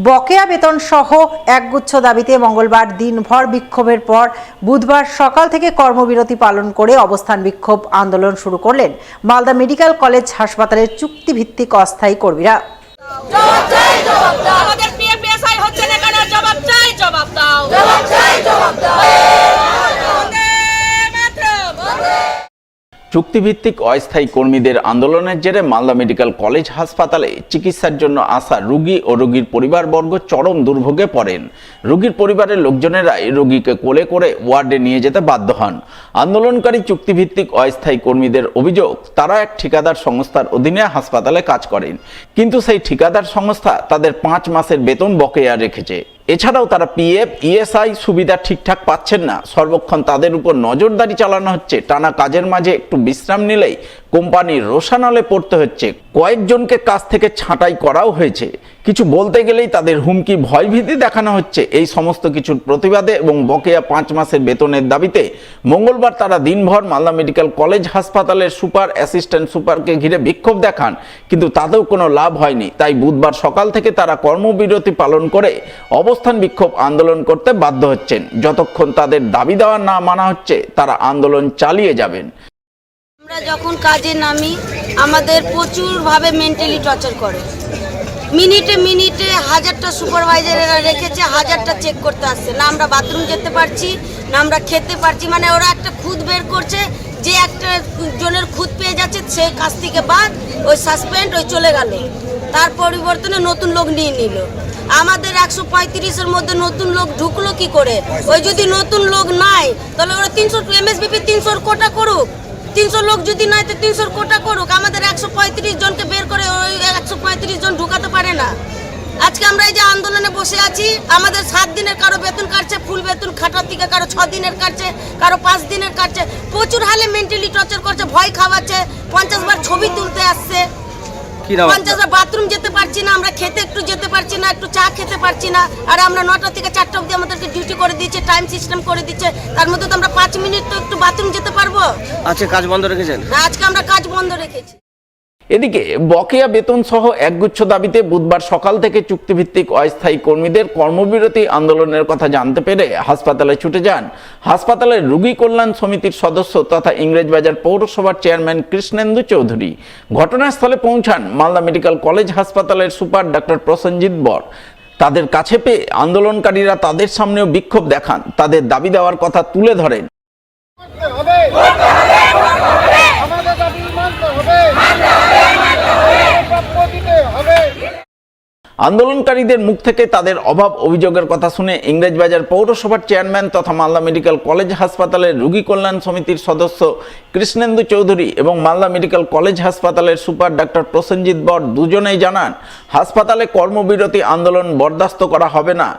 বকেয়া বেতন সহ একগুচ্ছ দাবিতে মঙ্গলবার দিনভর বিক্ষোভের পর বুধবার সকাল থেকে কর্মবিরতি পালন করে অবস্থান বিক্ষোভ আন্দোলন শুরু করলেন মালদা মেডিকেল কলেজ হাসপাতালের চুক্তিভিত্তিক অস্থায়ী কর্মীরা। চুক্তিভিত্তিক অস্থায়ী কর্মীদের আন্দোলনের জেরে মালদা মেডিকেল কলেজ হাসপাতালে চিকিৎসার জন্য আসা রোগী ও রোগীর পরিবারবর্গ চরম দুর্ভোগে পড়েন। রোগীর পরিবারের লোকজনেরাই রোগীকে কোলে করে ওয়ার্ডে নিয়ে যেতে বাধ্য হন। আন্দোলনকারী চুক্তিভিত্তিক অস্থায়ী কর্মীদের অভিযোগ, তারা এক ঠিকাদার সংস্থার অধীনে হাসপাতালে কাজ করেন, কিন্তু সেই ঠিকাদার সংস্থা তাদের 5 মাসের বেতন বকেয়া রেখেছে। এছাড়াও তারা পিএফ, ইএসআই সুবিধা ঠিকঠাক পাচ্ছেন না। সর্বক্ষণ তাদের উপর নজরদারি চালানো হচ্ছে। টানা কাজের মাঝে একটু বিশ্রাম নিলেই কোম্পানির রোষানলে পড়তে হচ্ছে। কয়েকজনকে কাজ থেকে ছাঁটাই করাও হয়েছে। কিছু বলতে গেলেই তাদের হুমকি, ভয়ভীতি দেখানো হচ্ছে। এই সমস্ত কিছুর প্রতিবাদে এবং বকেয়া 5 মাসের বেতনের দাবিতে মঙ্গলবার তারা দিনভর মালদা মেডিকেল কলেজ হাসপাতালের সুপার, অ্যাসিস্ট্যান্ট সুপারকে ঘিরে বিক্ষোভ দেখান, কিন্তু তাতেও কোনো লাভ হয়নি। তাই বুধবার সকাল থেকে তারা কর্মবিরতি পালন করে অবস্থান বিক্ষোভ আন্দোলন করতে বাধ্য হচ্ছেন। যতক্ষণ তাদের দাবি দেওয়া না মানা হচ্ছে, তারা আন্দোলন চালিয়ে যাবেন। আমরা যখন কাজে নামি আমাদের প্রচুরভাবে মেন্টালি টর্চার করে। মিনিটে মিনিটে 1000টা সুপারভাইজারেরা রেখেছে, 1000টা চেক করতে আসছে। না আমরা বাথরুম যেতে পারছি, না আমরা খেতে পারছি। মানে ওরা একটা খুদ বের করছে, যে একটা জনের খুদ পেয়ে যাচ্ছে সে কাজ থেকে বাদ, ওই সাসপেন্ড, ওই চলে গেল। তার পরিবর্তনে নতুন লোক নিয়ে নিল। আমাদের 135-এর মধ্যে নতুন লোক ঢুকলো কি করে? ওই যদি নতুন লোক নাই তাহলে ওরা 300 এমএসবিপি 300 কোটা করুক। 300 লোক যদি নাই তো 300 কোটা করুক। আমাদের 135 জনকে বের করে ওই 135 জন ঢুকাতে পারে না। আজকে আমরা এই যে আন্দোলনে বসে আছি, আমাদের 7 দিনের কারো বেতন কাটছে, ফুল বেতন খাটার থেকে কারো 6 দিনের কাটছে, কারো 5 দিনের কাটছে। প্রচুর হালে মেন্টালি টর্চার করছে, ভয় খাওয়াচ্ছে, 50 বার ছবি তুলতে আসছে, 50 বার বাথরুম যেতে পারছি না, আমরা খেতে একটু যেতে পারছি না, একটু চা খেতে পারছি না। আর আমরা 9টা থেকে 4টা অবধি আমাদেরকে ডিউটি করে দিচ্ছে, টাইম সিস্টেম করে দিচ্ছে। তার মধ্যে তো আমরা 5 মিনিট তো একটু বাথরুম যেতে পারবো। আজকে কাজ বন্ধ রেখেছেন? আজকে আমরা কাজ বন্ধ রেখেছি। এদিকে বকেয়া বেতন সহ একগুচ্ছ দাবিতে বুধবার সকাল থেকে চুক্তিভিত্তিক অস্থায়ী কর্মীদের কর্মবিরতি আন্দোলনের কথা জানতে পেরে হাসপাতালে ছুটে যান হাসপাতালের রোগী কল্যাণ সমিতির সদস্য তথা ইংরেজবাজার পৌরসভার চেয়ারম্যান কৃষ্ণেন্দু চৌধুরী। ঘটনাস্থলে পৌঁছান মালদা মেডিকেল কলেজ হাসপাতালের সুপার ডক্টর প্রসেনজিৎ বর। তাদের কাছে পেয়ে আন্দোলনকারীরা তাদের সামনেও বিক্ষোভ দেখান, তাদের দাবি দেওয়ার কথা তুলে ধরেন। আন্দোলনকারীদের মুখ থেকে তাদের অভাব অভিযোগের কথা শুনে ইংরেজবাজার পৌরসভার চেয়ারম্যান তথা মালদা মেডিকেল কলেজ হাসপাতালের রোগী কল্যাণ সমিতির সদস্য কৃষ্ণেন্দু চৌধুরী এবং মালদা মেডিকেল কলেজ হাসপাতালের সুপার ডক্টর প্রসেনজিৎ বর দুজনেই জানান, হাসপাতালে কর্মবিরতি আন্দোলন বরদাস্ত করা হবে না।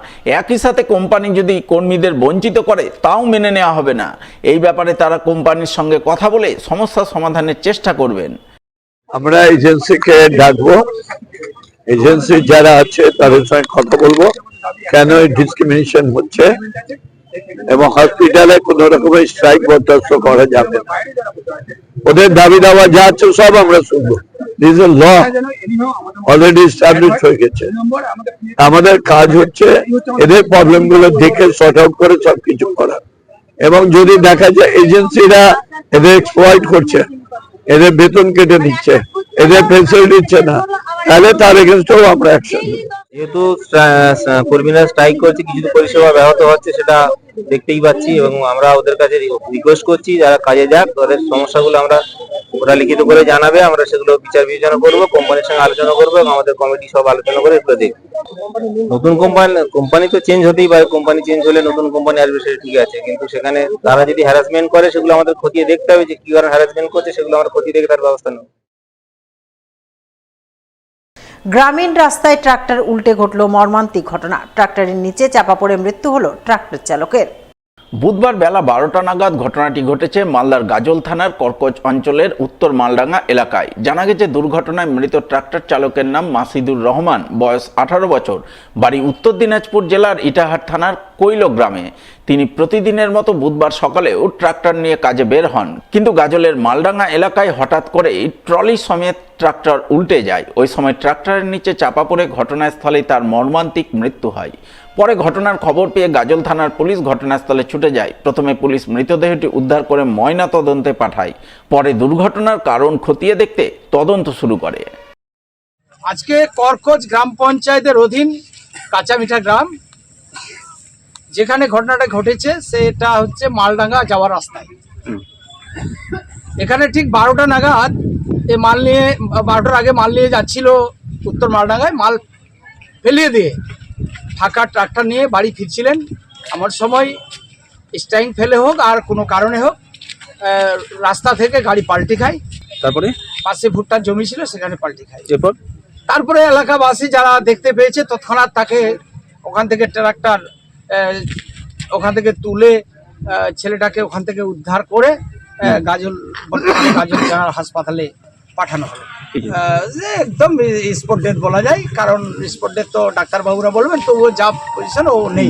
একই সাথে কোম্পানি যদি কর্মীদের বঞ্চিত করে তাও মেনে নেওয়া হবে না। এই ব্যাপারে তারা কোম্পানির সঙ্গে কথা বলে সমস্যা সমাধানের চেষ্টা করবেন। আমরা এজেন্সিকে ডাকবো, এজেন্সি যারা আছে তাদের সঙ্গে কথা বলবো কেন এই ডিসক্রিমিনেশন হচ্ছে, এবং হসপিটালে কোনো রকমের স্ট্রাইক বরদাস্ত করা যাবে না। ওদের দাবি দাওয়া যা আছে সব আমরা শুনবো। This is law already establish হয়ে গেছে। আমাদের কাজ হচ্ছে এদের প্রবলেম গুলো দেখে সর্ট আউট করে সবকিছু করা, এবং যদি দেখা যায় এজেন্সিরা এদের এক্সপ্লয়েট করছে, এদের বেতন কেটে দিচ্ছে, এদের পেনশন দিচ্ছে না, তাহলে তার এগেইনস্টেও আমরা অ্যাকশন নেব। যেহেতু কর্মীরা স্ট্রাইক করছে, কিছু পরিষেবা ব্যাহত হচ্ছে সেটা দেখতেই পাচ্ছি, এবং আমরা ওদের কাছে রিকোয়েস্ট করছি যারা কাজে যাক, তাদের সমস্যাগুলো ওরা লিখিত করে জানাবে, আমরা সেগুলো বিচার বিবেচনা করবো, কোম্পানির সঙ্গে আলোচনা করবো এবং আমাদের কমিটি সব আলোচনা করে এগুলো দেখবো। নতুন কোম্পানি তো চেঞ্জ হতেই পারে, কোম্পানি চেঞ্জ হলে নতুন কোম্পানি আসবে, সেটা ঠিক আছে, কিন্তু সেখানে তারা যদি হ্যারাসমেন্ট করে সেগুলো আমাদের খতিয়ে দেখতে হবে, যে কি কারণে হ্যারাসমেন্ট করছে সেগুলো আমরা খতিয়ে দেখে তার ব্যবস্থা নেব। গ্রামীণ রাস্তায় ট্রাক্টর উল্টে ঘটল মর্মান্তিক ঘটনা। ট্রাক্টরের নিচে চাপা পড়ে মৃত্যু হলো ট্রাক্টর চালকের। বুধবার বেলা 12টা নাগাদ ঘটনাটি ঘটেছে মালদার গাজল থানার কর্কচ অঞ্চলের উত্তর মালডাঙ্গা এলাকায়। জানা গেছে দুর্ঘটনায় মৃত ট্রাক্টর চালকের নাম মাসিদুর রহমান, বয়স 18 বছর, বাড়ি উত্তর দিনাজপুর জেলার ইটাহার থানার কৈল গ্রামে। তিনি প্রতিদিনের মতো বুধবার সকালেও ট্রাক্টর নিয়ে কাজে বের হন, কিন্তু গাজলের মালডাঙ্গা এলাকায় হঠাৎ করেই ট্রলি সমেত ট্রাক্টর উল্টে যায়। ওই সময় ট্রাক্টরের নিচে চাপা পড়ে ঘটনাস্থলেই তার মর্মান্তিক মৃত্যু হয়। পরে ঘটনার খবর পেয়ে গাজল থানার পুলিশ ঘটনাস্থলে ছুটে যায়। প্রথমে পুলিশ মৃতদেহটি উদ্ধার করে ময়না তদন্তে পাঠায়। পরে দুর্ঘটনার কারণ খতিয়ে দেখতে তদন্ত শুরু করে। আজকে করখোজ গ্রাম পঞ্চায়েতের অধীন কাঁচামিঠা গ্রাম, যেখানে ঘটনাটা ঘটেছে সেটা হচ্ছে মালডাঙ্গা যাওয়ার রাস্তায়। এখানে ঠিক 12টা নাগাদ এ মাল নিয়ে 12টার আগে মাল নিয়ে যাচ্ছিল উত্তর মালডাঙ্গায়, মাল ফেলিয়ে দিয়ে ফাঁকা ট্রাক্টর নিয়ে বাড়ি ফিরছিলেন। আমার সময় স্টাইং ফেলে হোক আর কোনো কারণে হোক রাস্তা থেকে গাড়ি পাল্টি খায়। তারপরে পাশে ভুট্টার জমি ছিল, সেখানে পাল্টি খায়। এরপর তারপরে এলাকাবাসী যারা দেখতে পেয়েছে তৎক্ষণাৎ তাকে ওখান থেকে ট্রাক্টর ওখান থেকে তুলে ছেলেটাকে ওখান থেকে উদ্ধার করে গাজল জেনারেল হাসপাতালে পাঠানো হলো। যে একদম স্পট ডেথ বলা যায়, কারণ স্পট ডেথ তো ডাক্তারবাবুরা বলবেন, তো ও যা পজিশন ও নেই।